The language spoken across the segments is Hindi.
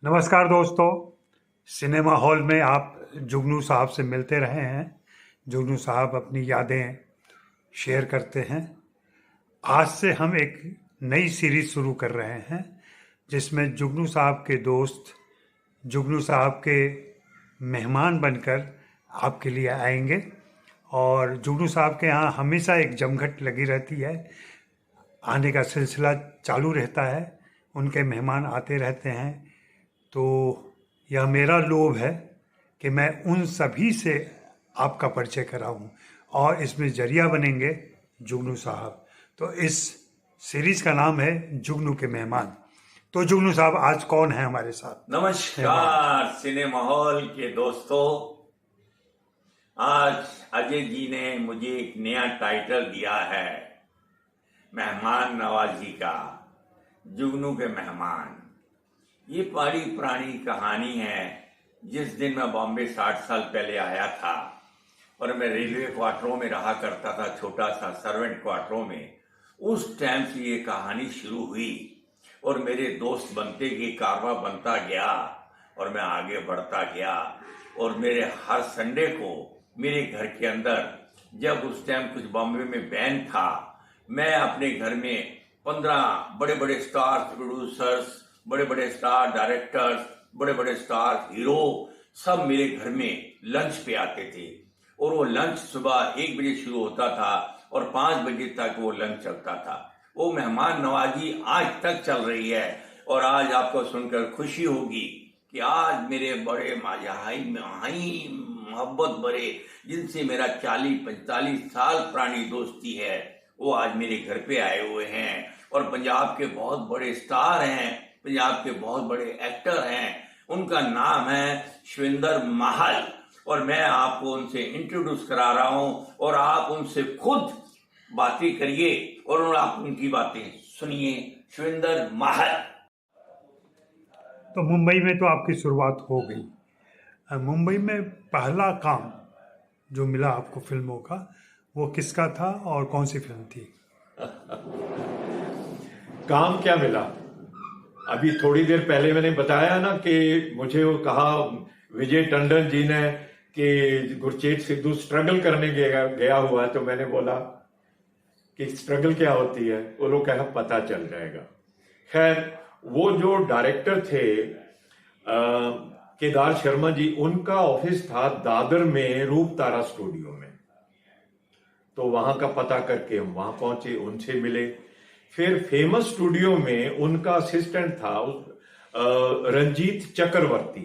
नमस्कार दोस्तों। सिनेमा हॉल में आप जुगनू साहब से मिलते रहे हैं। जुगनू साहब अपनी यादें शेयर करते हैं। आज से हम एक नई सीरीज शुरू कर रहे हैं जिसमें जुगनू साहब के दोस्त जुगनू साहब के मेहमान बनकर आपके लिए आएंगे। और जुगनू साहब के यहाँ हमेशा एक जमघट लगी रहती है, आने का सिलसिला चालू रहता है, उनके मेहमान आते रहते हैं। तो यह मेरा लोभ है कि मैं उन सभी से आपका परिचय कराऊं और इसमें जरिया बनेंगे जुगनू साहब। तो इस सीरीज का नाम है जुगनू के मेहमान। तो जुगनू साहब आज कौन है हमारे साथ? नमस्कार सिनेमा हॉल के दोस्तों। आज अजय जी ने मुझे एक नया टाइटल दिया है, मेहमान नवाजी का, जुगनू के मेहमान। ये बड़ी पुरानी कहानी है। जिस दिन मैं बॉम्बे 60 साल पहले आया था और मैं रेलवे क्वार्टरों में रहा करता था, छोटा सा सर्वेंट क्वार्टरों में, उस टाइम से ये कहानी शुरू हुई और मेरे दोस्त बनते गए, कारवां बनता गया और मैं आगे बढ़ता गया। और मेरे हर संडे को मेरे घर के अंदर, जब उस टाइम कुछ बॉम्बे में बैन था, मैं अपने घर में 15 बड़े बड़े स्टार प्रोड्यूसर्स, बड़े बड़े स्टार डायरेक्टर्स, बड़े बड़े स्टार हीरो सब मेरे घर में लंच पे आते थे। और वो लंच सुबह 1 बजे शुरू होता था और 5 बजे तक वो लंच चलता था। वो मेहमान नवाजी आज तक चल रही है। और आज आपको सुनकर खुशी होगी कि आज मेरे बड़े माई मोहब्बत भरे, जिनसे मेरा 40-45 साल पुरानी दोस्ती है, वो आज मेरे घर पे आए हुए हैं। और पंजाब के बहुत बड़े स्टार हैं, पंजाब के बहुत बड़े एक्टर हैं। उनका नाम है शविंदर महल और मैं आपको उनसे इंट्रोड्यूस करा रहा हूं और आप उनसे खुद बातें करिए और आप उनकी बातें सुनिए। शविंदर महल। तो मुंबई में तो आपकी शुरुआत हो गई। मुंबई में पहला काम जो मिला आपको फिल्मों का, वो किसका था और कौन सी फिल्म थी? काम क्या मिला? अभी थोड़ी देर पहले मैंने बताया ना कि मुझे वो कहा विजय टंडन जी ने कि गुरचेत सिद्धू स्ट्रगल करने गया हुआ है। तो मैंने बोला कि स्ट्रगल क्या होती है? वो लोग कहा पता चल जाएगा। खैर, वो जो डायरेक्टर थे केदार शर्मा जी, उनका ऑफिस था दादर में रूप तारा स्टूडियो में। तो वहां का पता करके हम वहां पहुंचे, उनसे मिले। फिर फेमस स्टूडियो में उनका असिस्टेंट था रंजीत चक्रवर्ती।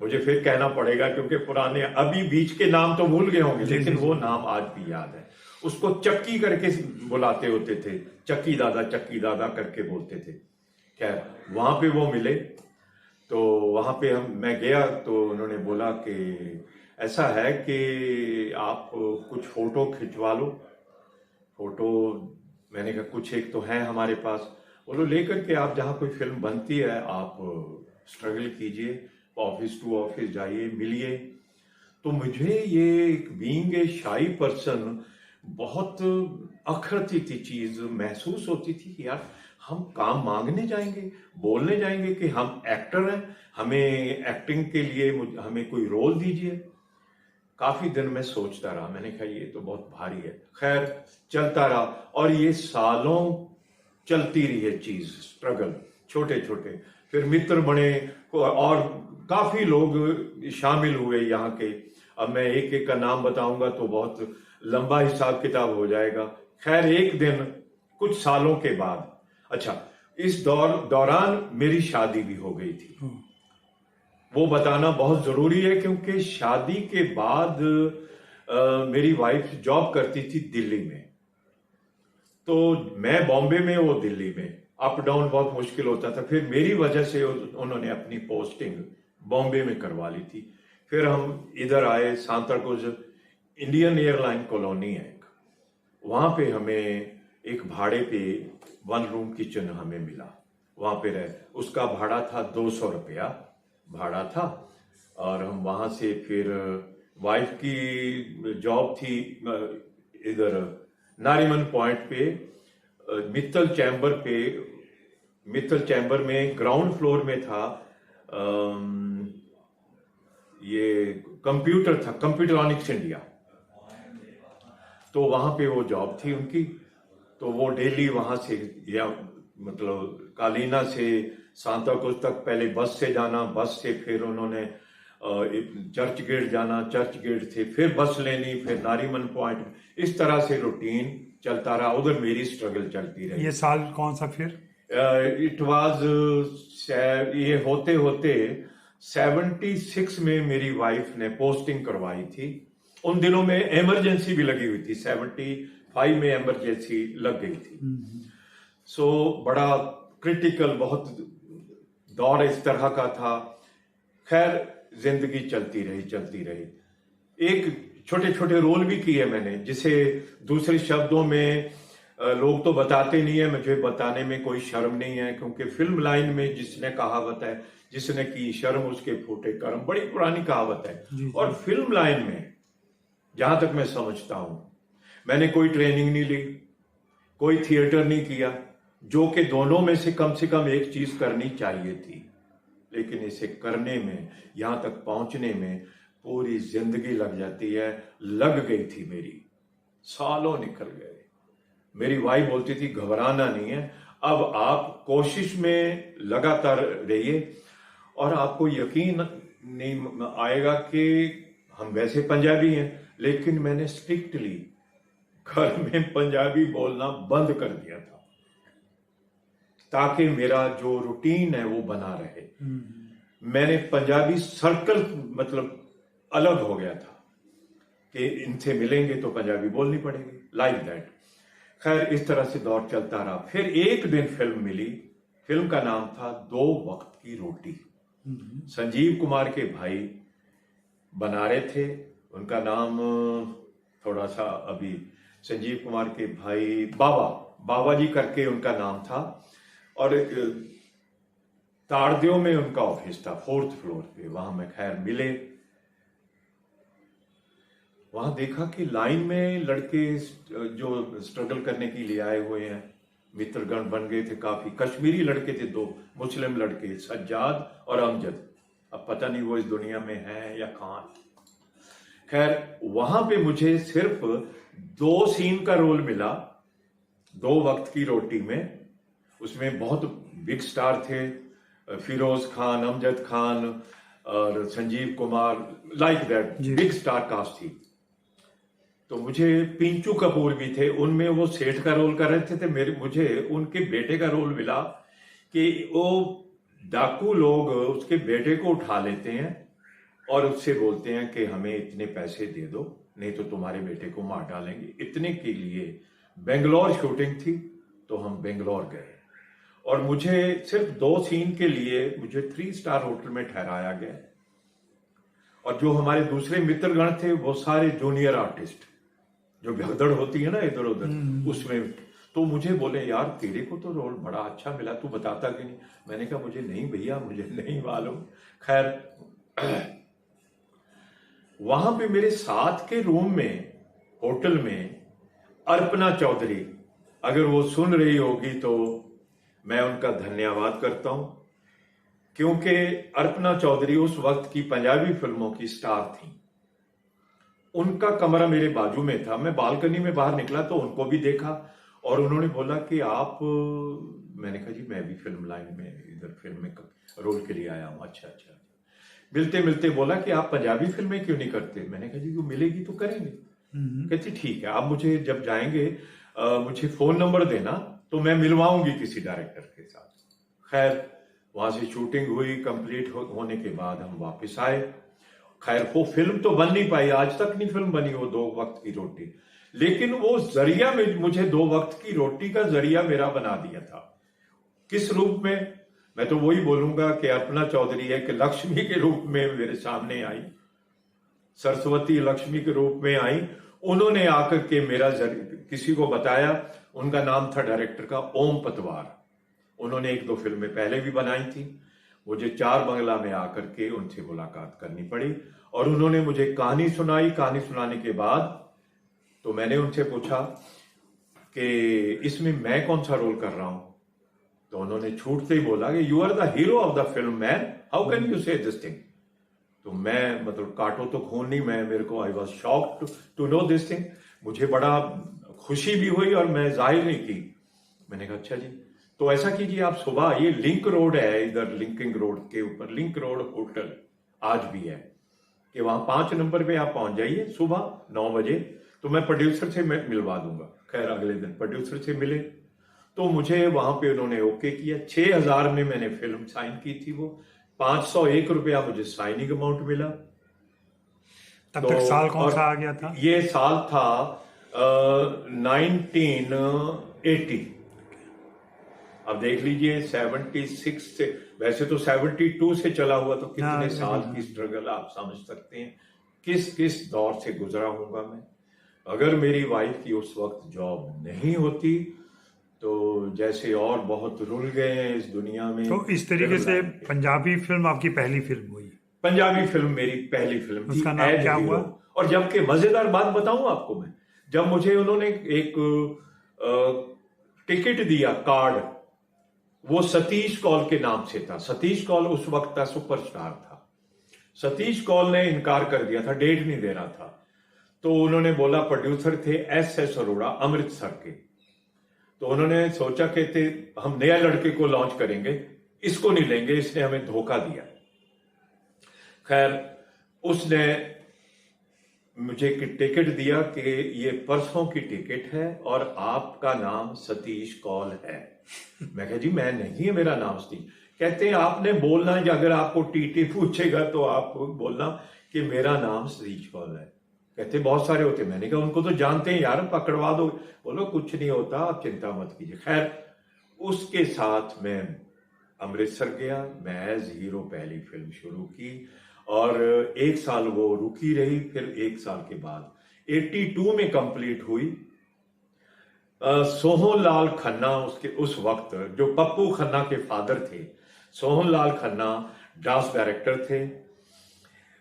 मुझे फिर कहना पड़ेगा क्योंकि पुराने, अभी बीच के नाम तो भूल गए होंगे, लेकिन वो नाम आज भी याद है। उसको चक्की करके बुलाते होते थे, चक्की दादा करके बोलते थे। खैर, वहां पे वो मिले। तो वहां पे मैं गया तो उन्होंने बोला कि ऐसा है कि आप कुछ फोटो खिंचवा लो। फोटो मैंने कहा कुछ एक तो है हमारे पास। बोलो लेकर के आप जहाँ कोई फिल्म बनती है आप स्ट्रगल कीजिए, ऑफिस टू ऑफिस जाइए, मिलिए। तो मुझे ये बीइंग ए शाई पर्सन बहुत अखरती थी चीज महसूस होती थी कि यार हम काम मांगने जाएंगे, बोलने जाएंगे कि हम एक्टर हैं, हमें एक्टिंग के लिए हमें कोई रोल दीजिए। काफी दिन में सोचता रहा, मैंने कहा ये तो बहुत भारी है। खैर, चलता रहा और ये सालों चलती रही है चीज, स्ट्रगल, छोटे छोटे। फिर मित्र बने और काफी लोग शामिल हुए यहाँ के। अब मैं एक एक का नाम बताऊंगा तो बहुत लंबा हिसाब किताब हो जाएगा। खैर, एक दिन कुछ सालों के बाद, अच्छा, इस दौरान मेरी शादी भी हो गई थी। वो बताना बहुत जरूरी है क्योंकि शादी के बाद मेरी वाइफ जॉब करती थी दिल्ली में। तो मैं बॉम्बे में, वो दिल्ली में, अप डाउन बहुत मुश्किल होता था। फिर मेरी वजह से उन्होंने अपनी पोस्टिंग बॉम्बे में करवा ली थी। फिर हम इधर आए, सांताक्रूज इंडियन एयरलाइन कॉलोनी है, वहां पे हमें एक भाड़े पे 1 रूम किचन हमें मिला। वहां पे रहे, उसका भाड़ा था 200 रुपया भाड़ा था। और हम वहां से फिर, वाइफ की जॉब थी इधर नारीमन पॉइंट पे, मित्तल चैम्बर पे मित्तल चैम्बर में ग्राउंड फ्लोर में था, ये कंप्यूटर था, कंप्यूटरॉनिक्स इंडिया। तो वहां पे वो जॉब थी उनकी। तो वो डेली वहां से, या मतलब कालीना से सांताक्रूज तक पहले बस से जाना, बस से फिर उन्होंने चर्च गेट जाना, चर्च गेट से फिर बस लेनी, फिर नारीमन पॉइंट, इस तरह से रूटीन चलता रहा। उधर मेरी स्ट्रगल चलती रही। ये साल कौन सा फिर? इट वाज, ये होते होते 76 में मेरी वाइफ ने पोस्टिंग करवाई थी। उन दिनों में इमरजेंसी भी लगी हुई थी, 75 में इमरजेंसी लग गई थी। सो बड़ा क्रिटिकल, बहुत दौर इस तरह का था। खैर जिंदगी चलती रही। एक छोटे छोटे रोल भी किए मैंने, जिसे दूसरे शब्दों में लोग तो बताते नहीं है, मुझे बताने में कोई शर्म नहीं है, क्योंकि फिल्म लाइन में जिसने कहावत है, जिसने की शर्म उसके फूटे कर्म, बड़ी पुरानी कहावत है। और फिल्म लाइन में जहां तक मैं समझता हूं, मैंने कोई ट्रेनिंग नहीं ली, कोई थिएटर नहीं किया, जो कि दोनों में से कम एक चीज करनी चाहिए थी। लेकिन इसे करने में, यहां तक पहुंचने में पूरी जिंदगी लग जाती है। लग गई थी मेरी, सालों निकल गए। मेरी वाइफ बोलती थी घबराना नहीं है, अब आप कोशिश में लगातार रहिए और आपको यकीन नहीं आएगा कि हम वैसे पंजाबी हैं, लेकिन मैंने स्ट्रिक्टली घर में पंजाबी बोलना बंद कर दिया था, ताकि मेरा जो रूटीन है वो बना रहे। मैंने पंजाबी सर्कल, मतलब अलग हो गया था कि इनसे मिलेंगे तो पंजाबी बोलनी पड़ेगी, लाइक दैट। खैर इस तरह से दौर चलता रहा। फिर एक दिन फिल्म मिली। फिल्म का नाम था 2 वक्त की रोटी। संजीव कुमार के भाई बना रहे थे। उनका नाम थोड़ा सा, अभी संजीव कुमार के भाई बाबा जी करके उनका नाम था। और ताड़देव में उनका ऑफिस था, 4th फ्लोर पे। वहां मैं खैर मिले। वहां देखा कि लाइन में लड़के जो स्ट्रगल करने के लिए आए हुए हैं, मित्रगण बन गए थे काफी। कश्मीरी लड़के थे, 2 मुस्लिम लड़के, सज्जाद और अमजद। अब पता नहीं वो इस दुनिया में हैं या कहां। खैर वहां पे मुझे सिर्फ 2 सीन का रोल मिला 2 वक्त की रोटी में। उसमें बहुत बिग स्टार थे, फिरोज खान, अमजद खान और Sanjeev Kumar, like that, big star cast थी। तो मुझे पिंचू कपूर भी थे, उनमें वो सेठ का रोल कर रहे थे। मुझे उनके बेटे का रोल मिला कि वो डाकू लोग उसके बेटे को उठा लेते हैं और उससे बोलते हैं कि हमें इतने पैसे दे दो, नहीं तो तुम्हारे बेटे को मार डालेंगे। इतने के लिए बेंगलोर शूटिंग थी, तो हम बेंगलोर गए और मुझे सिर्फ 2 सीन के लिए मुझे 3 स्टार होटल में ठहराया गया। और जो हमारे दूसरे मित्रगण थे वो सारे जूनियर आर्टिस्ट, जो भगदड़ होती है ना इधर उधर, उसमें। तो मुझे बोले यार तेरे को तो रोल बड़ा अच्छा मिला, तू बताता कि नहीं। मैंने कहा मुझे नहीं भैया, मुझे नहीं मालूम। खैर वहां पे मेरे साथ के रूम में, होटल में, अर्पणा चौधरी, अगर वो सुन रही होगी तो मैं उनका धन्यवाद करता हूं, क्योंकि अर्पणा चौधरी उस वक्त की पंजाबी फिल्मों की स्टार थी। उनका कमरा मेरे बाजू में था। मैं बालकनी में बाहर निकला तो उनको भी देखा और उन्होंने बोला कि आप, मैंने कहा जी मैं भी फिल्म लाइन में, इधर फिल्म में रोल के लिए आया हूं। अच्छा। मिलते मिलते बोला कि आप पंजाबी फिल्में क्यों नहीं करते। मैंने कहा जी वो मिलेगी तो करेंगे। कहती ठीक है, आप मुझे जब जाएंगे मुझे फोन नंबर देना, तो मैं मिलवाऊंगी किसी डायरेक्टर के साथ। खैर वहां से शूटिंग हुई, कंप्लीट होने के बाद हम वापस आए। खैर वो फिल्म तो बन नहीं पाई, आज तक नहीं फिल्म बनी वो 2 वक्त की रोटी। लेकिन वो जरिया में मुझे 2 वक्त की रोटी का जरिया मेरा बना दिया था। किस रूप में? मैं तो वही बोलूंगा कि अर्पणा चौधरी है कि लक्ष्मी के रूप में मेरे सामने आई, सरस्वती लक्ष्मी के रूप में आई। उन्होंने आकर के मेरा किसी को बताया। उनका नाम था डायरेक्टर का ओम पतवार। उन्होंने 1-2 फिल्में पहले भी बनाई थी। मुझे 4 बंगला में आकर के उनसे मुलाकात करनी पड़ी और उन्होंने मुझे कहानी सुनाई। कहानी सुनाने के बाद तो मैंने उनसे पूछा कि इसमें मैं कौन सा रोल कर रहा हूं। तो उन्होंने छूटते ही बोला कि you are the hero of the film man, how can you say this thing. तो मैं मतलब काटो तो खून नहीं, मैं मेरे को I was shocked to know this thing. मुझे बड़ा खुशी भी हुई और मैं जाहिर नहीं की। मैंने कहा अच्छा जी, तो ऐसा कीजिए आप सुबह, ये लिंक रोड है, इधर लिंकिंग रोड के ऊपर लिंक रोड होटल आज भी है, कि वहां 5 नंबर पे आप पहुंच जाइए सुबह 9 बजे, तो मैं प्रोड्यूसर से मिलवा दूंगा। खैर अगले दिन प्रोड्यूसर से मिले तो मुझे वहां पे उन्होंने ओके किया। 6,000 में मैंने फिल्म साइन की थी, वो 501 रुपया मुझे साइनिंग अमाउंट मिला। तब तक साल कौन सा आ गया था? ये साल था 1980। अब देख लीजिए 76 से, वैसे तो 72 से चला हुआ, तो कितने साल की स्ट्रगल आप समझ सकते हैं, किस किस दौर से गुजरा हूंगा मैं। अगर मेरी वाइफ की उस वक्त जॉब नहीं होती तो जैसे और बहुत रुल गए हैं इस दुनिया में। तो इस तरीके से पंजाबी फिल्म आपकी पहली फिल्म हुई? पंजाबी फिल्म मेरी पहली फिल्म थी। उसका नाम क्या हुआ? और जबकि मजेदार बात बताऊं आपको मैं, जब मुझे उन्होंने एक टिकट दिया, कार्ड, वो सतीश कौल के नाम से था। सतीश कौल उस वक्त का सुपरस्टार था। सतीश कौल ने इनकार कर दिया था, डेट नहीं दे रहा था। तो उन्होंने बोला, प्रोड्यूसर थे एस अरोड़ा अमृतसर के, तो उन्होंने सोचा कि हम नया लड़के को लॉन्च करेंगे, इसको नहीं लेंगे, इसने हमें धोखा दिया। खैर उसने मुझे टिकट दिया कि ये परसों की टिकट है और आपका नाम सतीश कौल है। मैं कहा जी मैं नहीं है मेरा नाम सतीश। कहते हैं आपने बोलना है, अगर आपको टीटी पूछेगा तो आप बोलना कि मेरा नाम सतीश कौल है। कहते बहुत सारे होते। मैंने कहा उनको तो जानते हैं यार, पकड़वा दो। बोलो कुछ नहीं होता, आप चिंता मत कीजिए। खैर उसके साथ मैं अमृतसर गया, मैं एज हीरो पहली फिल्म शुरू की और 1 साल वो रुकी रही। फिर 1 साल के बाद 82 में कंप्लीट हुई। सोहन लाल खन्ना उसके उस वक्त, जो पप्पू खन्ना के फादर थे, सोहन लाल खन्ना डांस डायरेक्टर थे,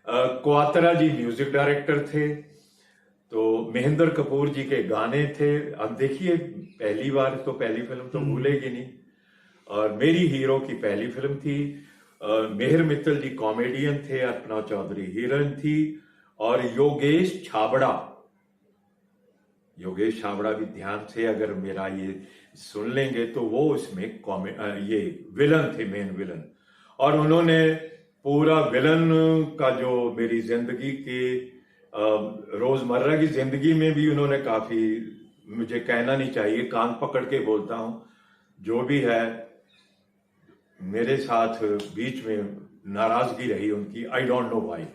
क्वात्रा जी म्यूजिक डायरेक्टर थे, तो महेंद्र कपूर जी के गाने थे। अब देखिए पहली बार तो पहली फिल्म तो भूलेगी नहीं। और मेरी हीरो की पहली फिल्म थी। मेहर मित्तल जी कॉमेडियन थे, अर्पणा चौधरी हीरोइन थी, और योगेश छाबड़ा भी ध्यान से अगर मेरा ये सुन लेंगे तो वो इसमें ये विलन थे, मेन विलन। और उन्होंने पूरा विलन का जो मेरी जिंदगी के रोजमर्रा की जिंदगी में भी उन्होंने काफी, मुझे कहना नहीं चाहिए, कान पकड़ के बोलता हूं, जो भी है मेरे साथ बीच में नाराजगी रही उनकी, I don't know why.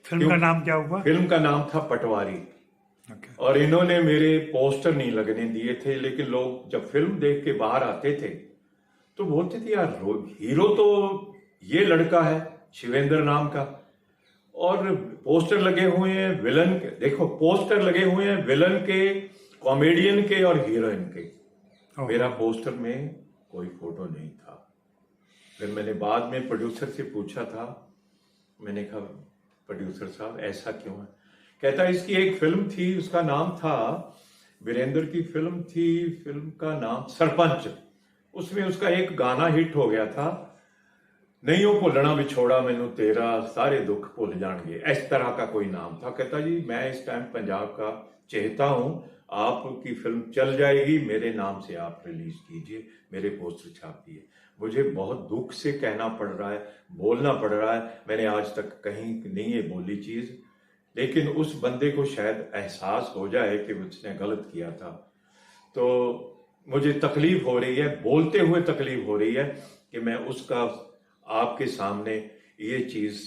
Film का नाम क्या हुआ? फिल्म का नाम था पटवारी। और इन्होंने मेरे पोस्टर नहीं लगने दिए थे, लेकिन लोग जब फिल्म देख के बाहर आते थे तो बोलते थे यार हीरो तो ये लड़का है शिवेंद्र नाम का, और पोस्टर लगे हुए हैं विलन के। देखो पोस्टर लगे हुए हैं विलन के, कॉमेडियन के और हीरोइन के। मेरा पोस्टर में कोई फोटो नहीं था। फिर मैंने बाद में प्रोड्यूसर से पूछा था, मैंने कहा प्रोड्यूसर साहब ऐसा क्यों है? कहता इसकी एक फिल्म थी, उसका नाम था, वीरेंद्र की फिल्म थी, फिल्म का नाम सरपंच। उसमें उसका एक गाना हिट हो गया था, नहीं हो भुलना विछोड़ा मैनू तेरा, सारे दुख भुल जाएंगे, इस तरह का कोई नाम था। कहता जी मैं इस टाइम पंजाब का चहेता हूं, आपकी फिल्म चल जाएगी, मेरे नाम से आप रिलीज कीजिए, मेरे पोस्टर छापिए। मुझे बहुत दुख से कहना पड़ रहा है, बोलना पड़ रहा है, मैंने आज तक कहीं नहीं ये बोली चीज, लेकिन उस बंदे को शायद एहसास हो जाए कि उसने गलत किया था। तो मुझे तकलीफ हो रही है, बोलते हुए तकलीफ हो रही है कि मैं उसका आपके सामने ये चीज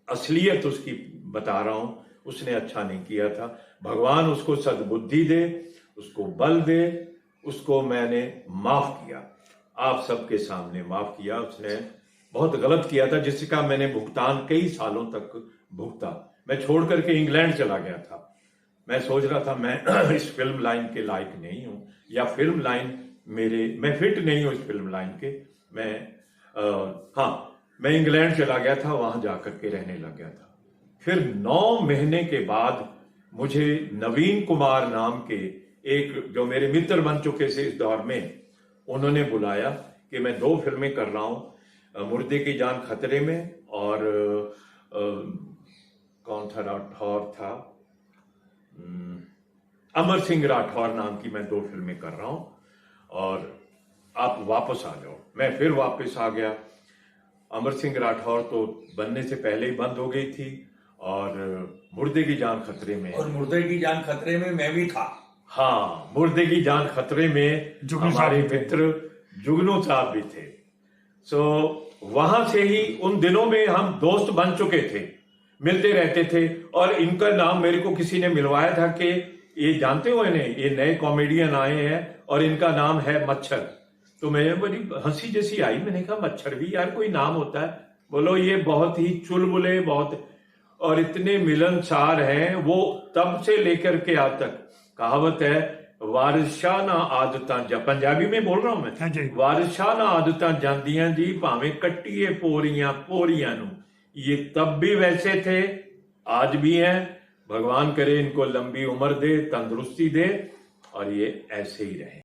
असलियत उसकी बता रहा हूं। उसने अच्छा नहीं किया था, भगवान उसको सद्बुद्धि दे, उसको बल दे, उसको मैंने माफ किया, आप सबके सामने माफ किया। उसने बहुत गलत किया था जिसका मैंने भुगतान कई सालों तक भुगता। मैं छोड़ करके इंग्लैंड चला गया था। मैं सोच रहा था मैं इस फिल्म लाइन के लायक नहीं हूं, या फिल्म लाइन मैं फिट नहीं हूं इस फिल्म लाइन के। मैं इंग्लैंड चला गया था, वहां जाकर के रहने लग गया था। फिर 9 महीने के बाद मुझे नवीन कुमार नाम के एक, जो मेरे मित्र बन चुके थे इस दौर में, उन्होंने बुलाया कि मैं 2 फिल्में कर रहा हूं, मुर्दे की जान खतरे में और कौन था राठौर था, अमर सिंह राठौर नाम की मैं 2 फिल्में कर रहा हूं और आप वापस आ जाओ। मैं फिर वापस आ गया। अमर सिंह राठौर तो बनने से पहले ही बंद हो गई थी और मुर्दे की जान खतरे में, और मुर्दे की जान खतरे में मैं भी था। हाँ, मुर्दे की जान खतरे में जुगनू हमारे साहब भी थे। मित्र जुगनू साहब भी थे। सो वहां से ही उन दिनों में हम दोस्त बन चुके थे, मिलते रहते थे। और इनका नाम मेरे को किसी ने मिलवाया था कि ये जानते हो इन्हें, ये नए कॉमेडियन आए हैं और इनका नाम है मच्छर। तो मैं बड़ी हंसी जैसी आई, मैंने कहा मच्छर भी यार कोई नाम होता है? बोलो ये बहुत ही चुलबुले, बहुत और इतने मिलनसार हैं वो तब से लेकर के आज तक। कहावत है वारिशा ना आदतां पंजाबी में बोल रहा हूं हाँ जी। मैं, वारिशा ना आदतां जांदियां जी भावें कट्टिए पोरियां पोरियां नू। ये तब भी वैसे थे, आज भी हैं। भगवान करे इनको लंबी उम्र दे, तंदुरुस्ती दे और ये ऐसे ही रहे।